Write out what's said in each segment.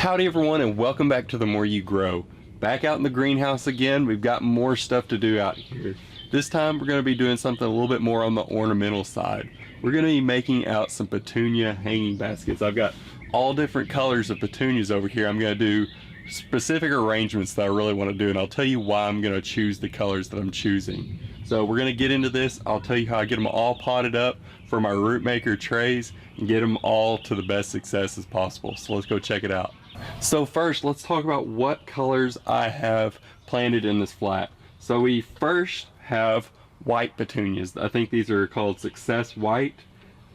Howdy everyone, and welcome back to The More You Grow. Back out in the greenhouse again. We've got more stuff to do out here. This time we're going to be doing something a little bit more on the ornamental side. We're going to be making out some petunia hanging baskets. I've got all different colors of petunias over here. I'm going to do specific arrangements that I really want to do, and I'll tell you why I'm going to choose the colors that I'm choosing. So we're going to get into this. I'll tell you how I get them all potted up for my root maker trays and get them all to the best success as possible. So let's go check it out. So first, let's talk about what colors I have planted in this flat. So we first have white petunias. I think these are called Success White.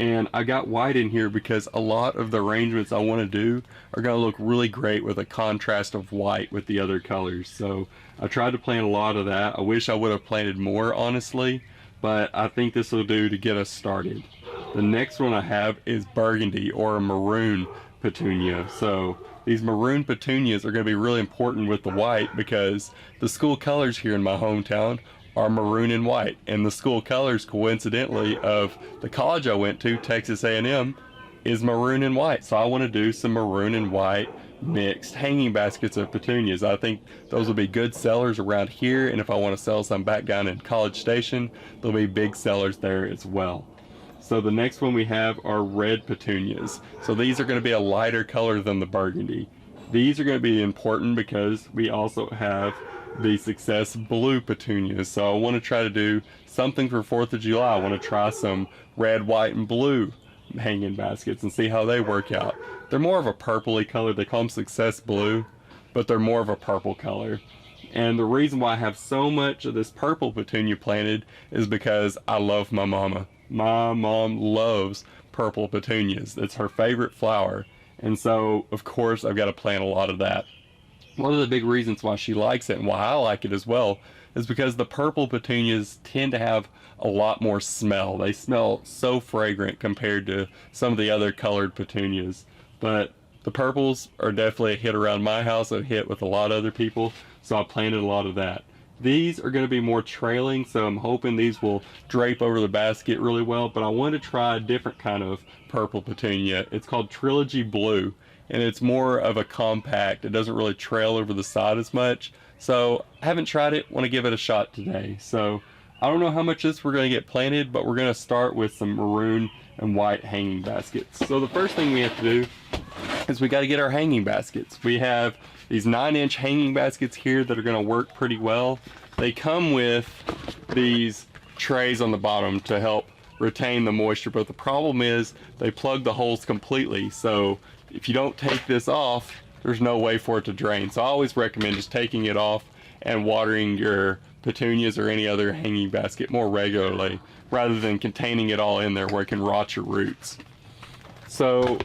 And I got white in here because a lot of the arrangements I want to do are going to look really great with a contrast of white with the other colors. So I tried to plant a lot of that. I wish I would have planted more, honestly, but I think this will do to get us started. The next one I have is Burgundy, or a Maroon petunia. So these Maroon petunias are going to be really important with the white because the school colors here in my hometown are maroon and white, and the school colors, coincidentally, of the college I went to, Texas A&M, is maroon and white. So I want to do some maroon and white mixed hanging baskets of petunias. I think those will be good sellers around here, and if I want to sell some back down in College Station, there'll be big sellers there as well. So the next one we have are red petunias. So these are going to be a lighter color than the burgundy. These are going to be important because we also have the Success Blue petunias. So I want to try to do something for 4th of July. I want to try some red, white, and blue hanging baskets and see how they work out. They're more of a purpley color. They call them Success Blue, but they're more of a purple color. And the reason why I have so much of this purple petunia planted is because I love my mama. My mom loves purple petunias. It's her favorite flower. And so, of course, I've got to plant a lot of that. One of the big reasons why she likes it and why I like it as well is because the purple petunias tend to have a lot more smell. They smell so fragrant compared to some of the other colored petunias. But the purples are definitely a hit around my house, a hit with a lot of other people, so I planted a lot of that. These are going to be more trailing, so I'm hoping these will drape over the basket really well, but I want to try a different kind of purple petunia. It's called Trilogy Blue, and it's more of a compact. It doesn't really trail over the side as much, so I haven't tried it. Want to give it a shot today. So I don't know how much this we're going to get planted, but we're going to start with some maroon and white hanging baskets. So the first thing we have to do is we got to get our hanging baskets. We have these 9-inch hanging baskets here that are going to work pretty well. They come with these trays on the bottom to help retain the moisture, but the problem is they plug the holes completely. So if you don't take this off, there's no way for it to drain. So I always recommend just taking it off and watering your petunias or any other hanging basket more regularly, rather than containing it all in there where it can rot your roots. So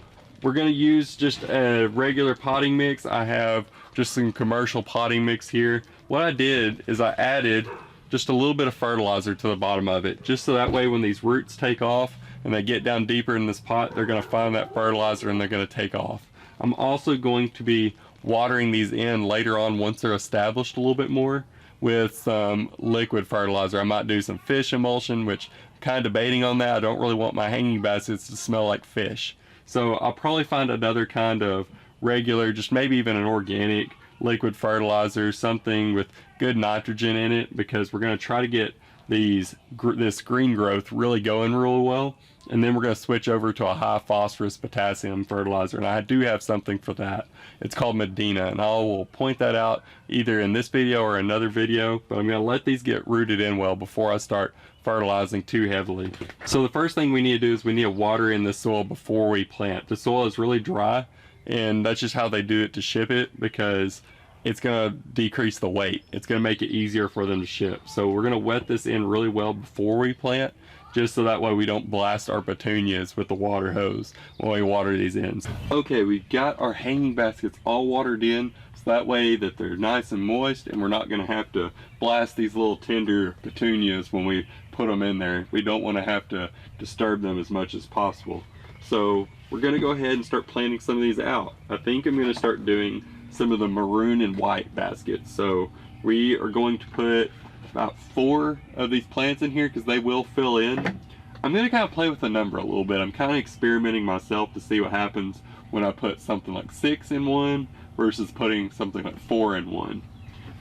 we're going to use just a regular potting mix. I have just some commercial potting mix here. What I did is I added just a little bit of fertilizer to the bottom of it, just so that way when these roots take off and they get down deeper in this pot, they're going to find that fertilizer and they're going to take off. I'm also going to be watering these in later on once they're established a little bit more with some liquid fertilizer. I might do some fish emulsion, which I'm kind of debating on that. I don't really want my hanging baskets to smell like fish. So I'll probably find another kind of regular, just maybe even an organic liquid fertilizer, something with good nitrogen in it, because we're going to try to get this green growth really going real well. And then we're going to switch over to a high phosphorus potassium fertilizer, and I do have something for that. It's called Medina, and I will point that out either in this video or another video, but I'm going to let these get rooted in well before I start fertilizing too heavily. So the first thing we need to do is we need to water in the soil before we plant. The soil is really dry, and that's just how they do it to ship it, because it's going to decrease the weight. It's going to make it easier for them to ship. So we're going to wet this in really well before we plant, just so that way we don't blast our petunias with the water hose when we water these in. Okay, we've got our hanging baskets all watered in, so that way that they're nice and moist, and we're not going to have to blast these little tender petunias when we put them in there. We don't want to have to disturb them as much as possible. So we're going to go ahead and start planting some of these out. I think I'm going to start doing some of the maroon and white baskets. So we are going to put about 4 of these plants in here because they will fill in. I'm going to kind of play with the number a little bit. I'm kind of experimenting myself to see what happens when I put something like 6 in one versus putting something like 4 in one.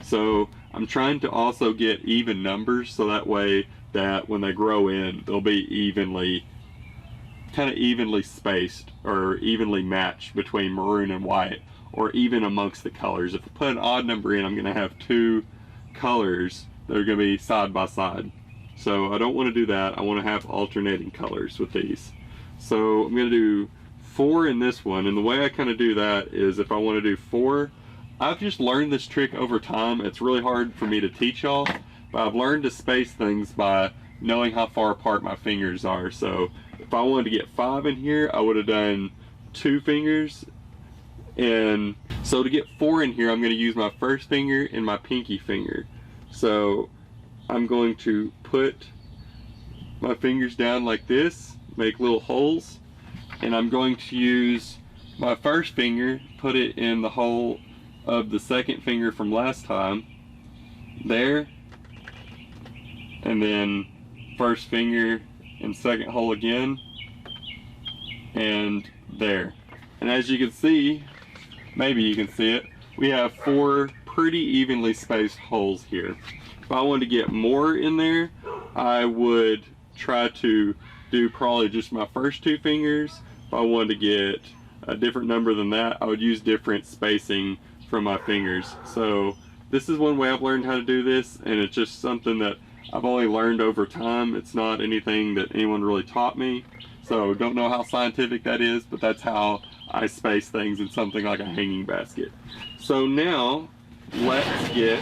So I'm trying to also get even numbers so that way that when they grow in, they'll be kind of evenly spaced or evenly matched between maroon and white, or even amongst the colors. If I put an odd number in, I'm going to have 2 colors that are going to be side by side. So I don't want to do that. I want to have alternating colors with these. So I'm going to do 4 in this one, and the way I kind of do that is if I want to do 4, I've just learned this trick over time. It's really hard for me to teach y'all, but I've learned to space things by knowing how far apart my fingers are. So if I wanted to get 5 in here, I would have done 2 fingers. And so to get 4 in here, I'm going to use my first finger and my pinky finger. So I'm going to put my fingers down like this, make little holes, and I'm going to use my first finger, put it in the hole of the second finger from last time, there, and then first finger and second hole again, and there. And as you can see, maybe you can see it, we have 4 pretty evenly spaced holes here. If I wanted to get more in there, I would try to do probably just my first 2 fingers. If I wanted to get a different number than that, I would use different spacing from my fingers. So this is one way I've learned how to do this, and it's just something that I've only learned over time. It's not anything that anyone really taught me. So don't know how scientific that is, but that's how I space things in something like a hanging basket. So now let's get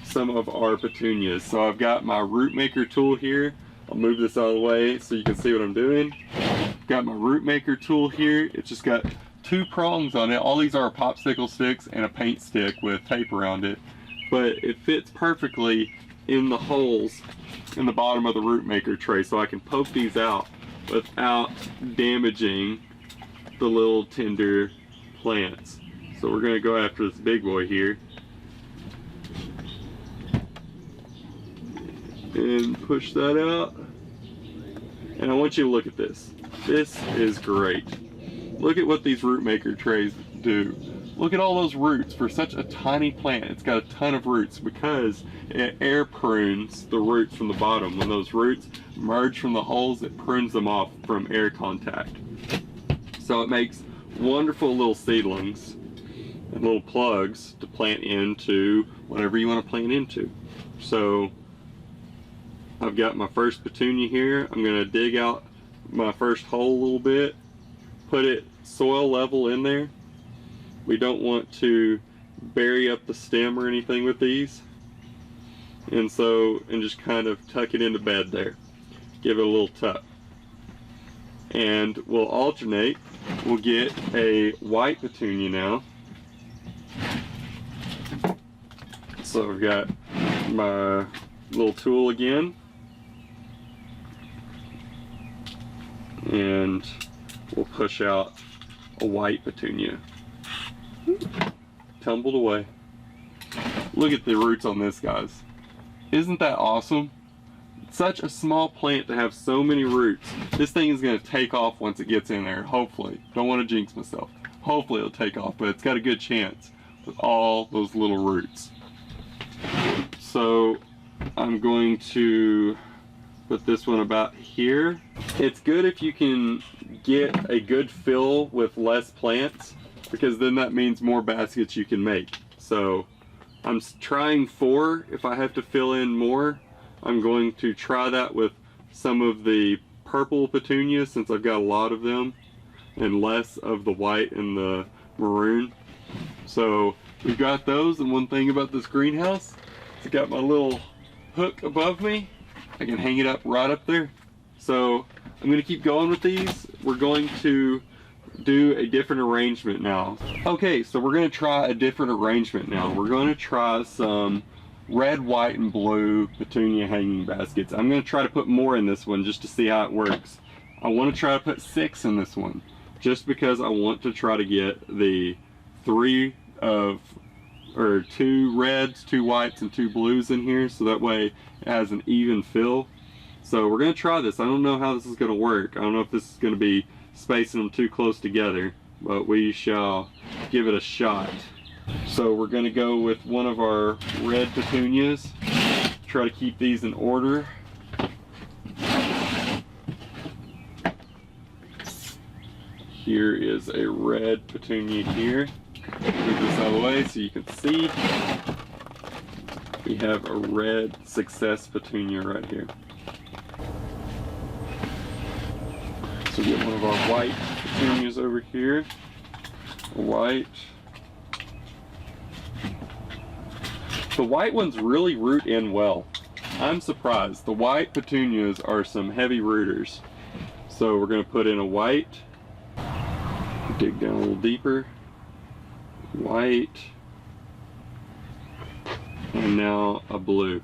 some of our petunias. So I've got my root maker tool here. I'll move this out of the way so you can see what I'm doing. I've got my root maker tool here. It's just got 2 prongs on it. All these are popsicle sticks and a paint stick with tape around it, but it fits perfectly in the holes in the bottom of the root maker tray, so I can poke these out without damaging the little tender plants. So we're going to go after this big boy here and push that out. And I want you to look at this. This is great. Look at what these root maker trays do. Look at all those roots for such a tiny plant. It's got a ton of roots because it air prunes the roots from the bottom. When those roots merge from the holes, it prunes them off from air contact. So it makes wonderful little seedlings and little plugs to plant into whatever you want to plant into. So I've got my first petunia here. I'm going to dig out my first hole a little bit, put it soil level in there. We don't want to bury up the stem or anything with these. And just kind of tuck it into bed there. Give it a little tuck. And we'll alternate. We'll get a white petunia now. So I've got my little tool again. And we'll push out a white petunia. Tumbled away. Look at the roots on this, guys. Isn't that awesome? Such a small plant to have so many roots. This thing is going to take off once it gets in there, hopefully. Don't want to jinx myself. Hopefully it'll take off, but it's got a good chance with all those little roots. So I'm going to put this one about here. It's good if you can get a good fill with less plants, because then that means more baskets you can make. So I'm trying 4. If I have to fill in more, I'm going to try that with some of the purple petunias, since I've got a lot of them, and less of the white and the maroon. So we've got those, and one thing about this greenhouse, it's got my little hook above me. I can hang it up right up there. So I'm going to keep going with these. We're going to do a different arrangement now. Okay, so we're going to try a different arrangement now. We're going to try some red, white, and blue petunia hanging baskets. I'm going to try to put more in this one just to see how it works. I want to try to put 6 in this one, just because I want to try to get the 2 reds, 2 whites, and 2 blues in here, so that way it has an even fill. So we're going to try this. I don't know how this is going to work. I don't know if this is going to be spacing them too close together, but we shall give it a shot. So we're going to go with one of our red petunias. Try to keep these in order. Here is a red petunia here. Move this out of the way so you can see. We have a red Success Petunia right here. So we get one of our white petunias over here. White. The white ones really root in well. I'm surprised. The white petunias are some heavy rooters. So we're going to put in a white. Dig down a little deeper. White. And now a blue.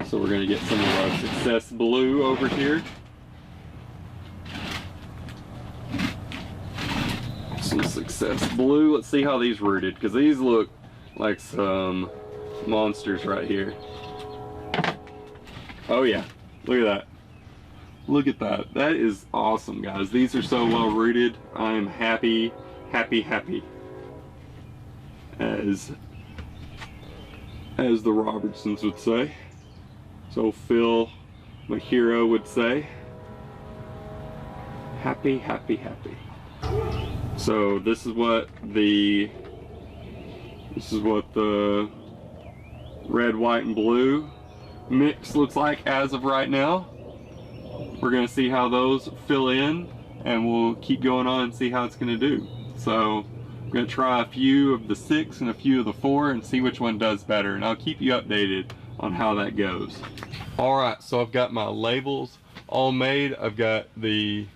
So we're going to get some of our Success Blue over here. Some Success Blue. Let's see how these rooted, because these look like some monsters right here. Oh yeah, look at that. Look at that. That is awesome, guys. These are so well rooted. I am happy, happy, happy. As the Robertsons would say. So Phil, my hero, would say. Happy, happy, happy. So this is what the red, white, and blue mix looks like as of right now. We're gonna see how those fill in, and we'll keep going on and see how it's gonna do. So I'm gonna try a few of the 6 and a few of the 4 and see which one does better, and I'll keep you updated on how that goes. Alright, so I've got my labels all made. I've got the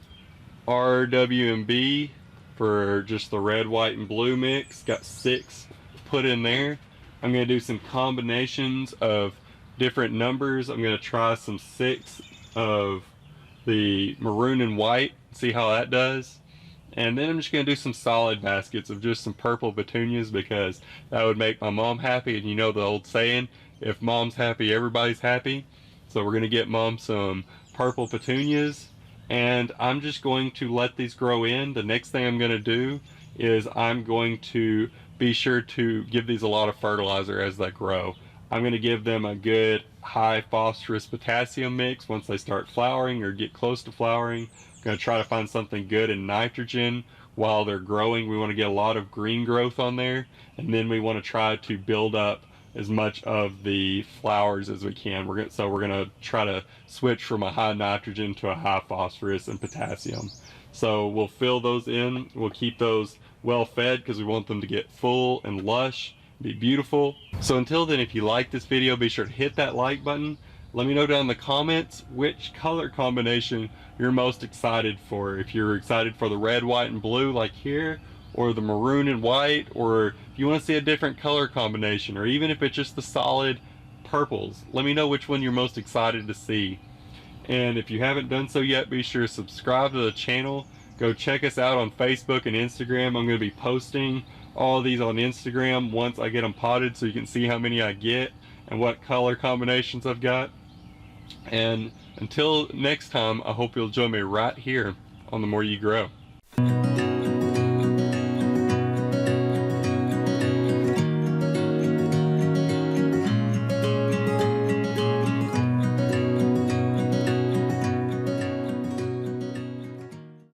R, W, and B for just the red, white, and blue mix. Got 6 put in there. I'm going to do some combinations of different numbers. I'm going to try some 6 of the maroon and white, see how that does. And then I'm just going to do some solid baskets of just some purple petunias, because that would make my mom happy. And you know the old saying, if mom's happy, everybody's happy. So we're going to get mom some purple petunias, and I'm just going to let these grow in. The next thing I'm going to do is I'm going to be sure to give these a lot of fertilizer as they grow. I'm going to give them a good high phosphorus potassium mix once they start flowering or get close to flowering. I'm going to try to find something good in nitrogen while they're growing. We want to get a lot of green growth on there, and then we want to try to build up as much of the flowers as we can. We're gonna try to switch from a high nitrogen to a high phosphorus and potassium. So we'll fill those in. We'll keep those well fed because we want them to get full and lush, be beautiful. So until then, if you like this video, be sure to hit that like button. Let me know down in the comments which color combination you're most excited for. If you're excited for the red, white, and blue like here, or the maroon and white, or if you want to see a different color combination, or even if it's just the solid purples, let me know which one you're most excited to see. And if you haven't done so yet, be sure to subscribe to the channel. Go check us out on Facebook and Instagram. I'm going to be posting all of these on Instagram once I get them potted, so you can see how many I get and what color combinations I've got. And until next time, I hope you'll join me right here on The More You Grow.